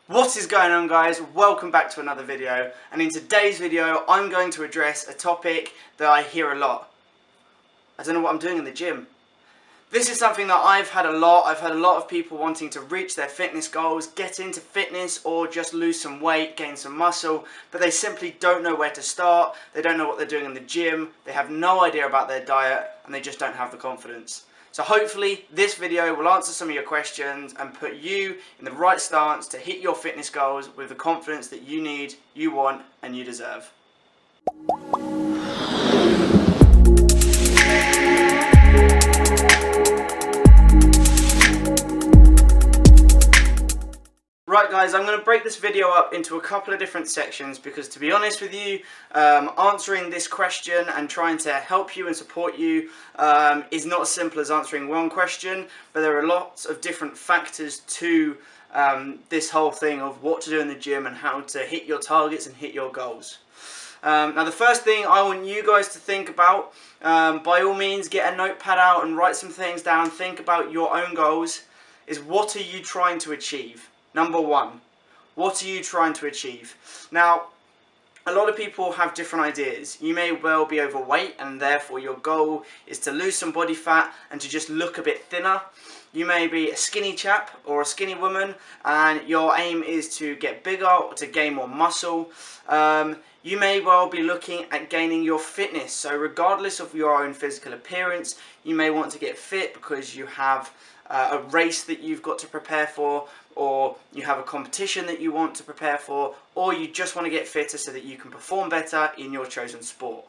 What is going on, guys? Welcome back to another video, and in today's video I'm going to address a topic that I hear a lot. I don't know what I'm doing in the gym. This is something that I've had a lot. I've had a lot of people wanting to reach their fitness goals, get into fitness, or just lose some weight, gain some muscle, but they simply don't know where to start. They don't know what they're doing in the gym, they have no idea about their diet, and they just don't have the confidence. So hopefully this video will answer some of your questions and put you in the right stance to hit your fitness goals with the confidence that you need, you want, and you deserve. Right guys, I'm going to break this video up into a couple of different sections because, to be honest with you, answering this question and trying to help you and support you is not as simple as answering one question, but there are lots of different factors to this whole thing of what to do in the gym and how to hit your targets and hit your goals. Now the first thing I want you guys to think about, by all means get a notepad out and write some things down, think about your own goals, is what are you trying to achieve? Number one, what are you trying to achieve? Now, a lot of people have different ideas. You may well be overweight and therefore your goal is to lose some body fat and to just look a bit thinner. You may be a skinny chap or a skinny woman and your aim is to get bigger or to gain more muscle. You may well be looking at gaining your fitness. So regardless of your own physical appearance, you may want to get fit because you have a race that you've got to prepare for, or you have a competition that you want to prepare for, or you just want to get fitter so that you can perform better in your chosen sport.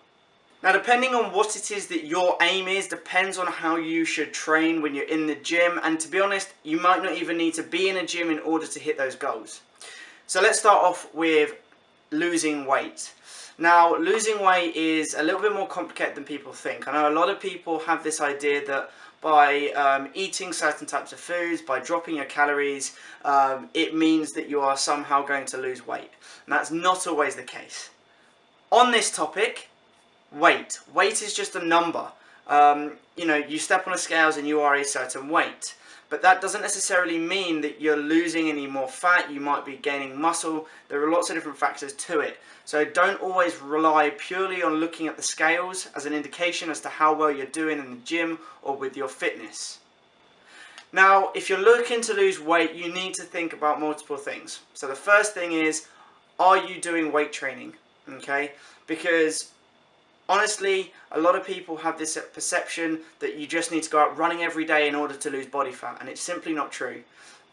Now, depending on what it is that your aim is, depends on how you should train when you're in the gym, and to be honest, you might not even need to be in a gym in order to hit those goals. So let's start off with losing weight. Now, losing weight is a little bit more complicated than people think. I know a lot of people have this idea that by eating certain types of foods, by dropping your calories, it means that you are somehow going to lose weight. And that's not always the case. On this topic, weight is just a number. You step on the scales and you are a certain weight. But that doesn't necessarily mean that you're losing any more fat. You might be gaining muscle. There are lots of different factors to it. So don't always rely purely on looking at the scales as an indication as to how well you're doing in the gym or with your fitness. Now, if you're looking to lose weight, you need to think about multiple things. So the first thing is, are you doing weight training? Okay? Because honestly, a lot of people have this perception that you just need to go out running every day in order to lose body fat, and it's simply not true.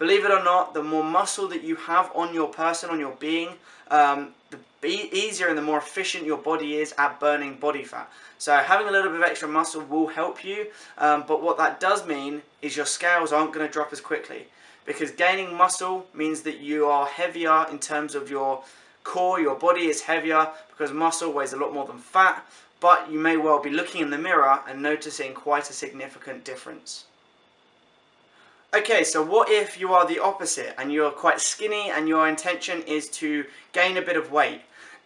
Believe it or not, the more muscle that you have on your person, on your being, the easier and the more efficient your body is at burning body fat. So having a little bit of extra muscle will help you, but what that does mean is your scales aren't going to drop as quickly, because gaining muscle means that you are heavier in terms of your core. Your body is heavier because muscle weighs a lot more than fat, but you may well be looking in the mirror and noticing quite a significant difference. Okay, so what if you are the opposite and you're quite skinny and your intention is to gain a bit of weight?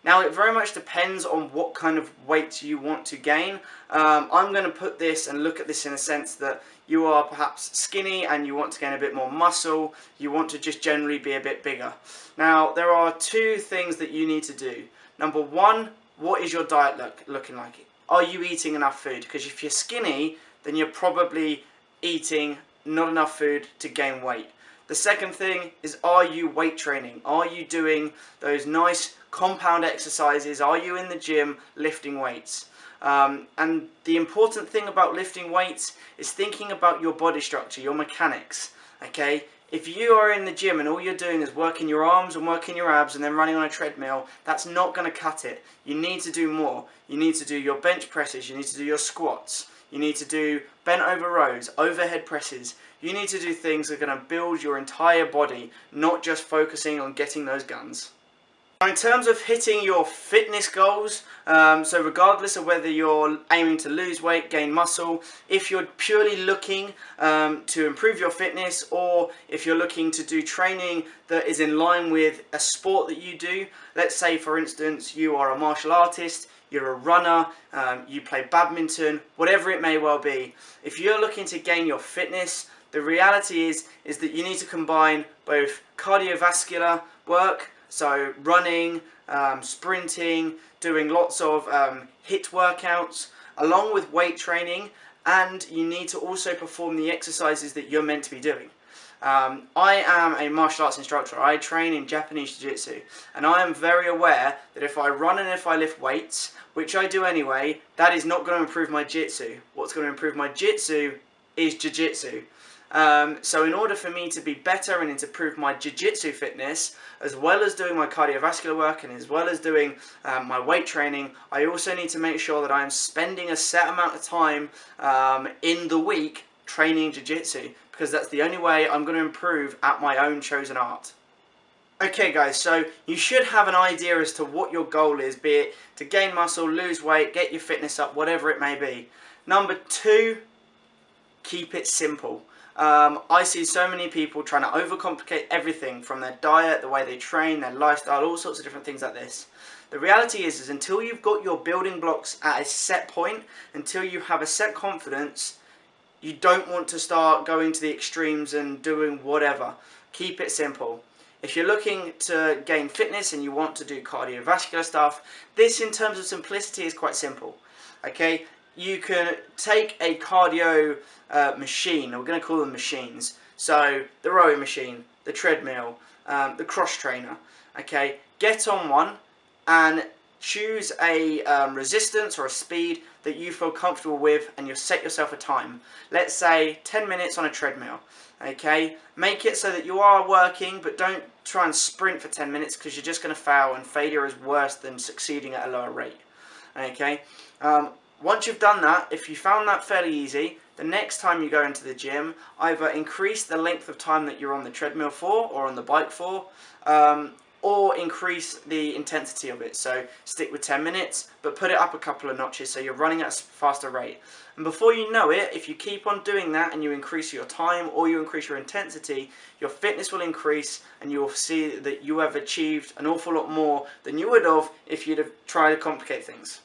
Now, it very much depends on what kind of weight you want to gain. I'm going to put this and look at this in a sense that you are perhaps skinny and you want to gain a bit more muscle. You want to just generally be a bit bigger. Now, there are two things that you need to do. Number one, what is your diet looking like? Are you eating enough food? Because if you're skinny, then you're probably eating not enough food to gain weight. The second thing is, are you weight training? Are you doing those nice compound exercises? Are you in the gym lifting weights? And the important thing about lifting weights is thinking about your body structure, your mechanics. Okay? If you are in the gym and all you're doing is working your arms and working your abs and then running on a treadmill, that's not going to cut it. You need to do more. You need to do your bench presses, you need to do your squats, you need to do bent over rows, overhead presses. You need to do things that are going to build your entire body, not just focusing on getting those guns. In terms of hitting your fitness goals, so regardless of whether you're aiming to lose weight, gain muscle, if you're purely looking to improve your fitness, or if you're looking to do training that is in line with a sport that you do, let's say for instance you are a martial artist, you're a runner, you play badminton, whatever it may well be. If you're looking to gain your fitness, the reality is that you need to combine both cardiovascular work, so running, sprinting, doing lots of HIIT workouts, along with weight training, and you need to also perform the exercises that you're meant to be doing. I am a martial arts instructor. I train in Japanese Jiu-Jitsu, and I am very aware that if I run and if I lift weights, which I do anyway, that is not going to improve my Jiu-Jitsu. What's going to improve my Jiu-Jitsu is Jiu-Jitsu. So in order for me to be better and to improve my Jiu-Jitsu fitness, as well as doing my cardiovascular work and as well as doing my weight training, I also need to make sure that I am spending a set amount of time in the week training Jiu-Jitsu, because that's the only way I'm going to improve at my own chosen art. Okay guys, so you should have an idea as to what your goal is, be it to gain muscle, lose weight, get your fitness up, whatever it may be. Number 2, keep it simple. I see so many people trying to overcomplicate everything, from their diet, the way they train, their lifestyle, all sorts of different things like this. The reality is until you've got your building blocks at a set point, until you have a set confidence, you don't want to start going to the extremes and doing whatever. Keep it simple. If you're looking to gain fitness and you want to do cardiovascular stuff, this in terms of simplicity is quite simple. Okay, you can take a cardio machine, we're going to call them machines. So the rowing machine, the treadmill, the cross trainer. Okay, get on one and choose a resistance or a speed that you feel comfortable with, and you'll set yourself a time. Let's say 10 minutes on a treadmill. Okay, make it so that you are working, but don't try and sprint for 10 minutes, because you're just going to fail, and failure is worse than succeeding at a lower rate. Okay, once you've done that, if you found that fairly easy, the next time you go into the gym, either increase the length of time that you're on the treadmill for or on the bike for, or increase the intensity of it. So stick with 10 minutes, but put it up a couple of notches so you're running at a faster rate. And before you know it, if you keep on doing that and you increase your time or you increase your intensity, your fitness will increase, and you will see that you have achieved an awful lot more than you would have if you'd have tried to complicate things.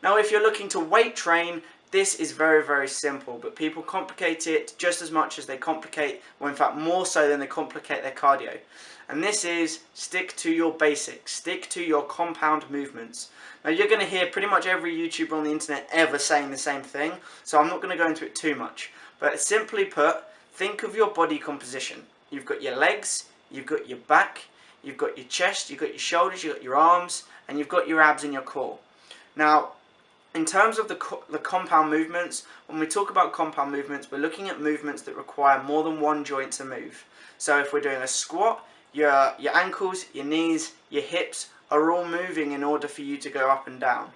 Now, if you're looking to weight train, this is very, very simple, but people complicate it just as much as they complicate, or in fact more so than they complicate their cardio. And this is, stick to your basics, stick to your compound movements. Now, you're going to hear pretty much every YouTuber on the internet ever saying the same thing, so I'm not going to go into it too much. But simply put, think of your body composition. You've got your legs, you've got your back, you've got your chest, you've got your shoulders, you've got your arms, and you've got your abs and your core. Now, in terms of the compound movements, when we talk about compound movements, we're looking at movements that require more than one joint to move. So if we're doing a squat, your ankles, your knees, your hips are all moving in order for you to go up and down.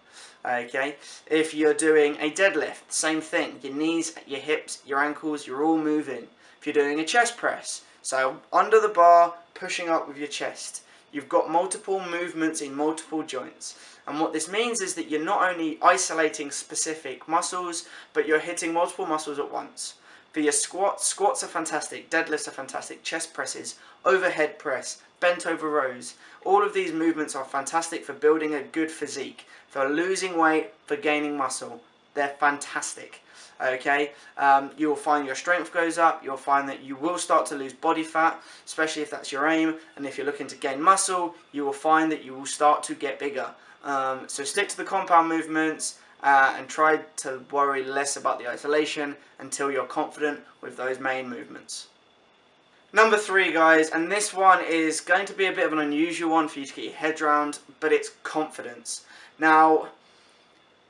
Okay, if you're doing a deadlift, same thing. Your knees, your hips, your ankles, you're all moving. If you're doing a chest press, so under the bar, pushing up with your chest, you've got multiple movements in multiple joints. And what this means is that you're not only isolating specific muscles, but you're hitting multiple muscles at once. For your squats are fantastic, deadlifts are fantastic, chest presses, overhead press, bent over rows. All of these movements are fantastic for building a good physique, for losing weight, for gaining muscle. They're fantastic. Okay, you will find your strength goes up, you'll find that you will start to lose body fat, especially if that's your aim, and if you're looking to gain muscle, you will find that you will start to get bigger. So stick to the compound movements and try to worry less about the isolation until you're confident with those main movements. Number 3, guys, and this one is going to be a bit of an unusual one for you to get your head around, but it's confidence. Now,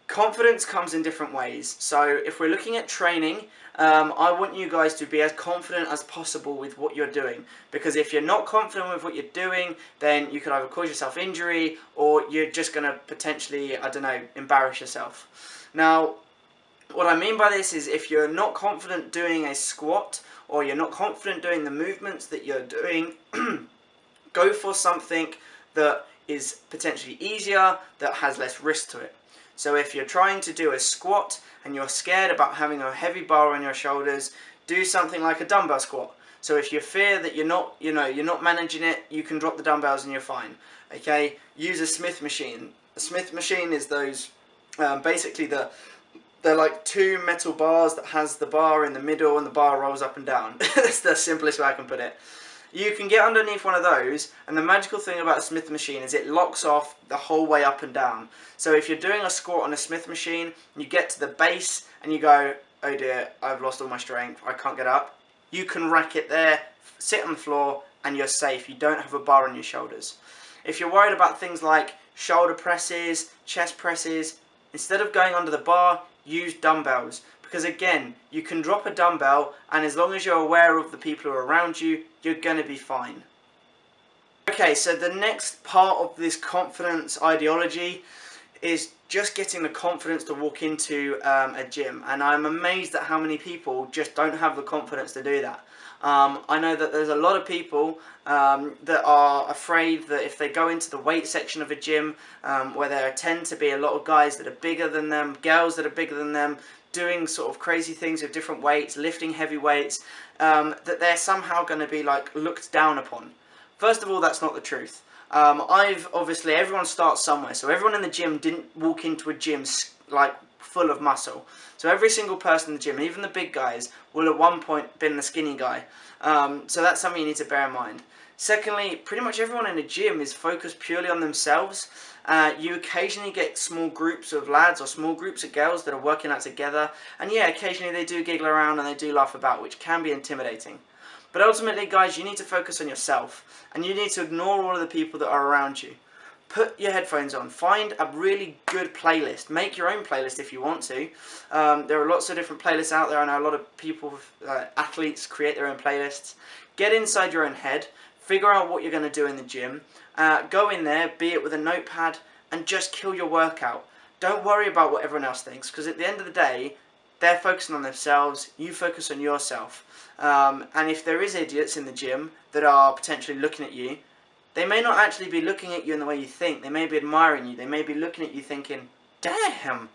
confidence comes in different ways. So if we're looking at training, I want you guys to be as confident as possible with what you're doing, because if you're not confident with what you're doing, then you could either cause yourself injury or you're just going to potentially, I don't know, embarrass yourself. Now, what I mean by this is if you're not confident doing a squat or you're not confident doing the movements that you're doing, go for something that is potentially easier, that has less risk to it. So if you're trying to do a squat and you're scared about having a heavy bar on your shoulders, do something like a dumbbell squat. So if you fear that you're not managing it, you can drop the dumbbells and you're fine. Okay, use a Smith machine. A Smith machine is those, basically they're like 2 metal bars that has the bar in the middle and the bar rolls up and down. That's the simplest way I can put it. You can get underneath one of those, and the magical thing about a Smith machine is it locks off the whole way up and down. So if you're doing a squat on a Smith machine, you get to the base and you go, oh dear, I've lost all my strength, I can't get up. You can rack it there, sit on the floor, and you're safe. You don't have a bar on your shoulders. If you're worried about things like shoulder presses, chest presses, instead of going under the bar, use dumbbells. Because again, you can drop a dumbbell, and as long as you're aware of the people who are around you, you're going to be fine. Okay, so the next part of this confidence ideology is just getting the confidence to walk into a gym. And I'm amazed at how many people just don't have the confidence to do that. I know that there's a lot of people that are afraid that if they go into the weight section of a gym, where there tend to be a lot of guys that are bigger than them, girls that are bigger than them, doing sort of crazy things with different weights, lifting heavy weights, that they're somehow going to be like looked down upon. First of all, that's not the truth. Obviously everyone starts somewhere, so everyone in the gym didn't walk into a gym like full of muscle. So every single person in the gym, even the big guys, will at one point been the skinny guy. So that's something you need to bear in mind. Secondly, pretty much everyone in the gym is focused purely on themselves. You occasionally get small groups of lads or small groups of girls that are working out together, and yeah, occasionally they do giggle around and they do laugh about, which can be intimidating. But ultimately, guys, you need to focus on yourself, and you need to ignore all of the people that are around you. Put your headphones on, find a really good playlist, make your own playlist if you want to. There are lots of different playlists out there. I know a lot of people, athletes, create their own playlists. Get inside your own head, figure out what you're going to do in the gym, go in there, be it with a notepad, and just kill your workout. Don't worry about what everyone else thinks, because at the end of the day, they're focusing on themselves, you focus on yourself. And if there is idiots in the gym that are potentially looking at you, they may not actually be looking at you in the way you think. They may be admiring you. They may be looking at you thinking, damn.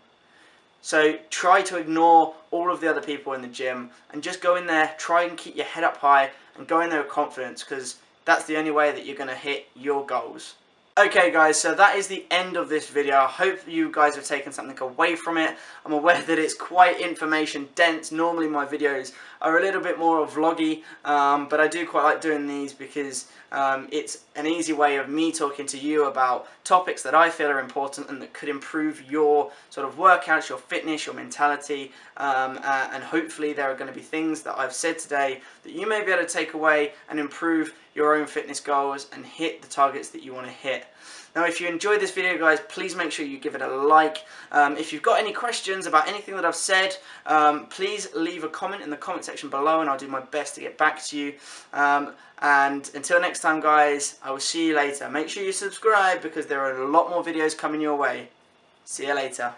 So try to ignore all of the other people in the gym and just go in there, try and keep your head up high and go in there with confidence, because that's the only way that you're going to hit your goals. Okay guys, so that is the end of this video. I hope you guys have taken something away from it. I'm aware that it's quite information dense. Normally my videos are a little bit more vloggy, but I do quite like doing these because it's an easy way of me talking to you about topics that I feel are important and that could improve your sort of workouts, your fitness, your mentality, and hopefully there are going to be things that I've said today that you may be able to take away and improve your own fitness goals and hit the targets that you want to hit. Now, if you enjoyed this video, guys, please make sure you give it a like. If you've got any questions about anything that I've said, please leave a comment in the comment section below and I'll do my best to get back to you. And until next time, guys, I will see you later. Make sure you subscribe because there are a lot more videos coming your way. See you later.